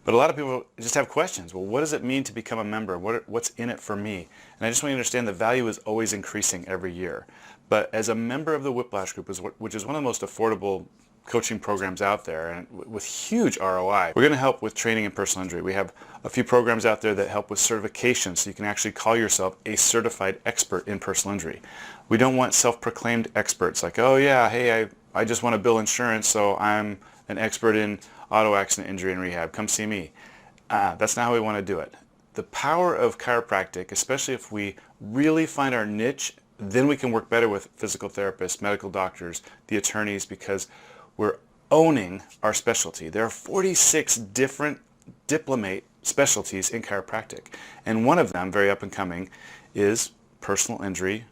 But a lot of people just have questions. Well, what does it mean to become a member? What's in it for me? And I just want you to understand the value is always increasing every year. But as a member of the Whiplash Group, which is one of the most affordable coaching programs out there and with huge ROI, we're going to help with training in personal injury. We have a few programs out there that help with certification, so you can actually call yourself a certified expert in personal injury. We don't want self-proclaimed experts like, oh yeah, hey, I just want to bill insurance, so I'm an expert in auto accident injury and rehab. Come see me. That's not how we want to do it. The power of chiropractic, especially if we really find our niche, then we can work better with physical therapists, medical doctors, the attorneys, because we're owning our specialty. There are 46 different diplomate specialties in chiropractic, and one of them, very up and coming, is personal injury,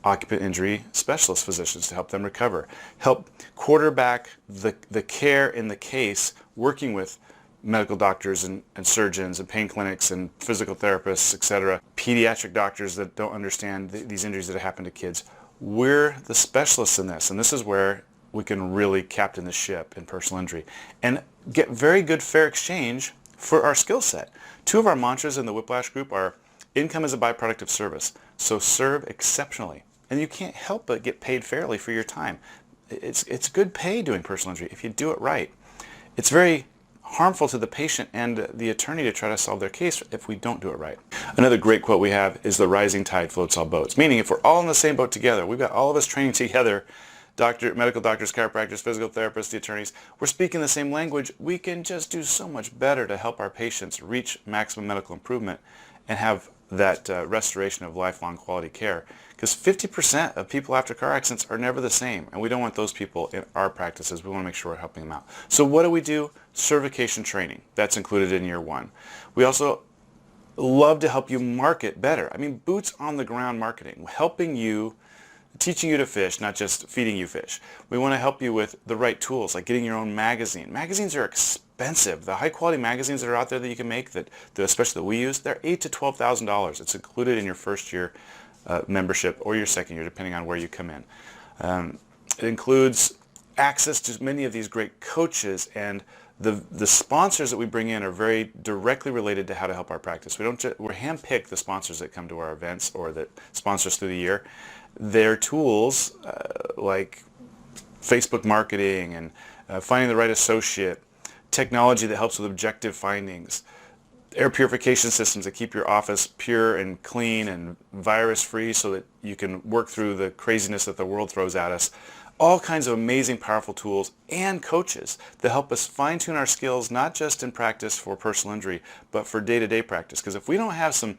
occupant injury specialist physicians to help them recover, help quarterback the care in the case, working with medical doctors and surgeons and pain clinics and physical therapists, etc., pediatric doctors that don't understand these injuries that have happened to kids. We're the specialists in this, and this is where we can really captain the ship in personal injury and get very good fair exchange for our skill set. Two of our mantras in the Whiplash Group are income is a byproduct of service, so serve exceptionally. And you can't help but get paid fairly for your time. It's good pay doing personal injury if you do it right. It's very harmful to the patient and the attorney to try to solve their case if we don't do it right. Another great quote we have is the rising tide floats all boats, meaning if we're all in the same boat together, we've got all of us training together, medical doctors, chiropractors, physical therapists, the attorneys, we're speaking the same language, we can just do so much better to help our patients reach maximum medical improvement and have that restoration of lifelong quality care. Because 50% of people after car accidents are never the same, and we don't want those people in our practices. We want to make sure we're helping them out. So what do? Certification training. That's included in year one. We also love to help you market better. I mean, boots on the ground marketing, helping you, teaching you to fish, not just feeding you fish. We want to help you with the right tools, like getting your own magazine. Magazines are expensive. The high quality magazines that are out there that you can make, especially that we use, they're $8,000 to $12,000. It's included in your first year membership or your second year, depending on where you come in. It includes access to many of these great coaches, and the sponsors that we bring in are very directly related to how to help our practice. We're handpicked the sponsors that come to our events or that sponsor us through the year. Their tools like Facebook marketing and finding the right associate, technology that helps with objective findings, air purification systems that keep your office pure and clean and virus-free so that you can work through the craziness that the world throws at us. All kinds of amazing, powerful tools and coaches that help us fine-tune our skills, not just in practice for personal injury, but for day-to-day practice. Because if we don't have some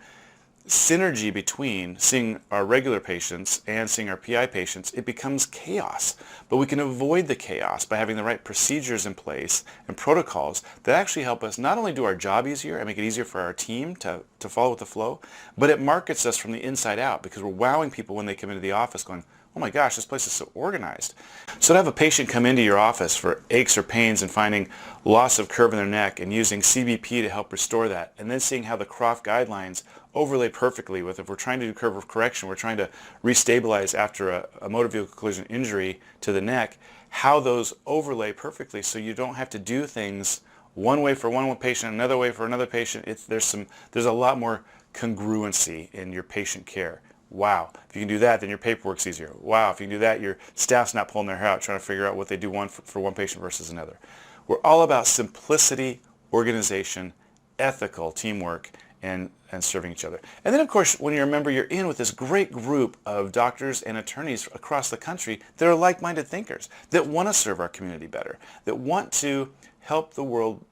synergy between seeing our regular patients and seeing our PI patients, it becomes chaos. But we can avoid the chaos by having the right procedures in place and protocols that actually help us not only do our job easier and make it easier for our team to follow with the flow, but it markets us from the inside out because we're wowing people when they come into the office going, oh my gosh, this place is so organized. So to have a patient come into your office for aches or pains and finding loss of curve in their neck and using CBP to help restore that, and then seeing how the Croft guidelines overlay perfectly with, if we're trying to do curve of correction, we're trying to restabilize after a motor vehicle collision injury to the neck, how those overlay perfectly so you don't have to do things one way for one patient, another way for another patient. There's a lot more congruency in your patient care. Wow, if you can do that, then your paperwork's easier. Wow, if you can do that, your staff's not pulling their hair out trying to figure out what they do for one patient versus another. We're all about simplicity, organization, ethical teamwork, and serving each other. And then, of course, when you're a member, you're in with this great group of doctors and attorneys across the country that are like-minded thinkers, that want to serve our community better, that want to help the world,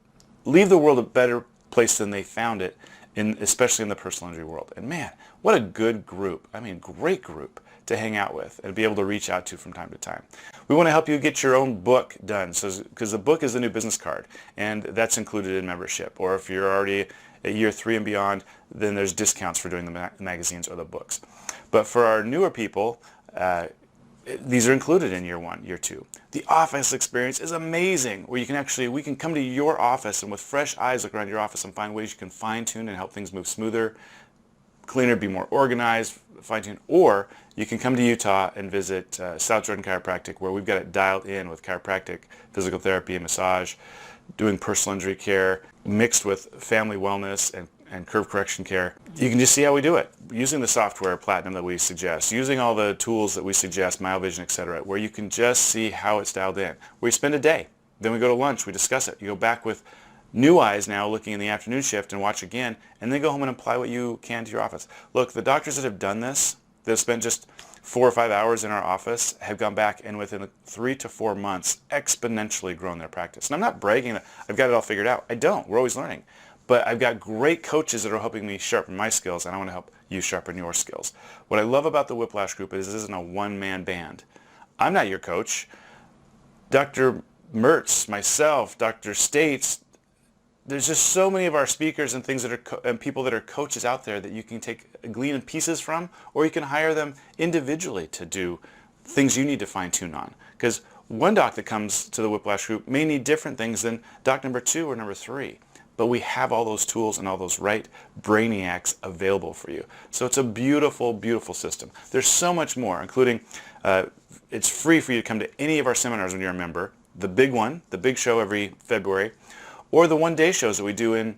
leave the world a better place than they found it, especially in the personal injury world. And man, what a good group. I mean, great group to hang out with and be able to reach out to from time to time. We want to help you get your own book done, because the book is the new business card, and that's included in membership. Or if you're already at year 3 and beyond, then there's discounts for doing the magazines or the books. But for our newer people, these are included in year 1, year 2. The office experience is amazing, where we can come to your office and with fresh eyes look around your office and find ways you can fine-tune and help things move smoother, cleaner, be more organized, fine-tune. Or you can come to Utah and visit South Jordan Chiropractic, where we've got it dialed in with chiropractic, physical therapy, and massage doing personal injury care mixed with family wellness and curve correction care. You can just see how we do it, using the software Platinum that we suggest, using all the tools that we suggest, MyoVision, etc., where you can just see how it's dialed in. We spend a day, then we go to lunch, we discuss it. You go back with new eyes now, looking in the afternoon shift and watch again, and then go home and apply what you can to your office. Look, the doctors that have done this, that have spent just 4 or 5 hours in our office, have gone back and within 3 to 4 months exponentially grown their practice. And I'm not bragging that I've got it all figured out. I don't. We're always learning. But I've got great coaches that are helping me sharpen my skills, and I want to help you sharpen your skills. What I love about the Whiplash Group is this isn't a one-man band. I'm not your coach. Dr. Mertz, myself, Dr. States, there's just so many of our speakers and things that are and people that are coaches out there that you can glean pieces from, or you can hire them individually to do things you need to fine-tune on. Because one doc that comes to the Whiplash Group may need different things than doc number 2 or number 3. But we have all those tools and all those right brainiacs available for you. So it's a beautiful, beautiful system. There's so much more, including it's free for you to come to any of our seminars when you're a member. The big one, the big show every February, or the one-day shows that we do in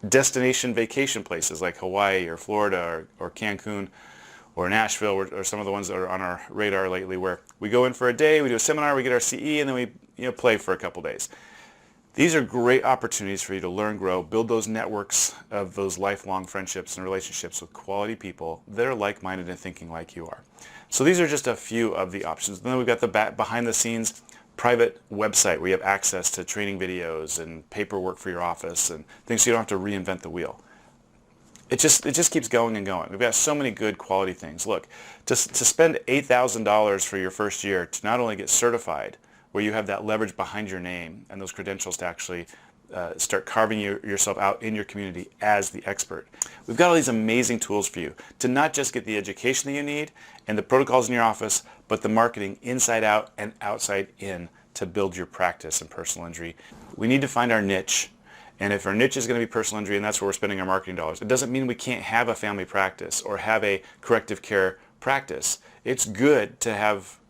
destination vacation places like Hawaii or Florida or Cancun or Nashville or some of the ones that are on our radar lately, where we go in for a day, we do a seminar, we get our CE, and then we play for a couple days. These are great opportunities for you to learn, grow, build those networks of those lifelong friendships and relationships with quality people that are like-minded and thinking like you are. So these are just a few of the options. And then we've got the behind-the-scenes private website where you have access to training videos and paperwork for your office and things so you don't have to reinvent the wheel. It just keeps going and going. We've got so many good quality things. Look, to spend $8,000 for your first year to not only get certified, where you have that leverage behind your name and those credentials to actually start carving yourself out in your community as the expert. We've got all these amazing tools for you to not just get the education that you need and the protocols in your office, but the marketing inside out and outside in to build your practice in personal injury. We need to find our niche. And if our niche is going to be personal injury and that's where we're spending our marketing dollars, it doesn't mean we can't have a family practice or have a corrective care practice. It's good to have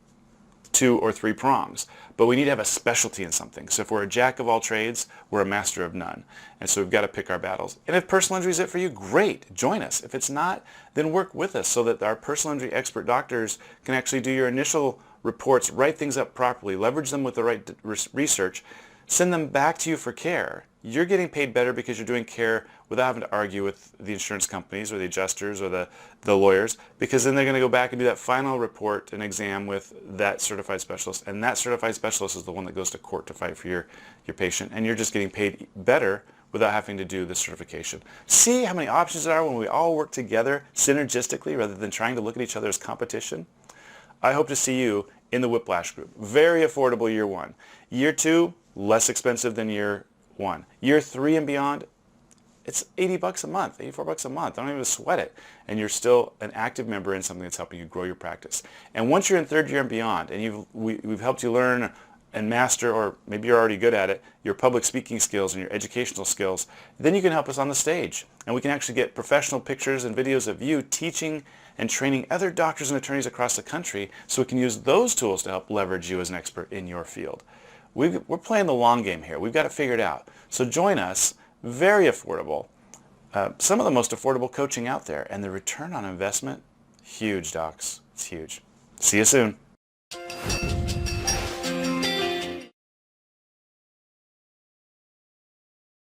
2 or 3 prongs, but we need to have a specialty in something. So if we're a jack of all trades, we're a master of none. And so we've got to pick our battles. And if personal injury is it for you, great, join us. If it's not, then work with us so that our personal injury expert doctors can actually do your initial reports, write things up properly, leverage them with the right research, send them back to you for care. You're getting paid better because you're doing care without having to argue with the insurance companies or the adjusters or the lawyers, because then they're going to go back and do that final report and exam with that certified specialist, and that certified specialist is the one that goes to court to fight for your patient, and you're just getting paid better without having to do the certification. See how many options there are when we all work together synergistically rather than trying to look at each other as competition? I hope to see you in the Whiplash Group. Very affordable year 1. Year 2, less expensive than year 1. Year 3 and beyond, it's $80 a month, $84 a month. Don't even sweat it. And you're still an active member in something that's helping you grow your practice. And once you're in 3rd year and beyond, and we've helped you learn and master, or maybe you're already good at it, your public speaking skills and your educational skills, then you can help us on the stage. And we can actually get professional pictures and videos of you teaching and training other doctors and attorneys across the country so we can use those tools to help leverage you as an expert in your field. We're playing the long game here. We've got it figured out. So join us. Very affordable. Some of the most affordable coaching out there. And the return on investment, huge, docs. It's huge. See you soon.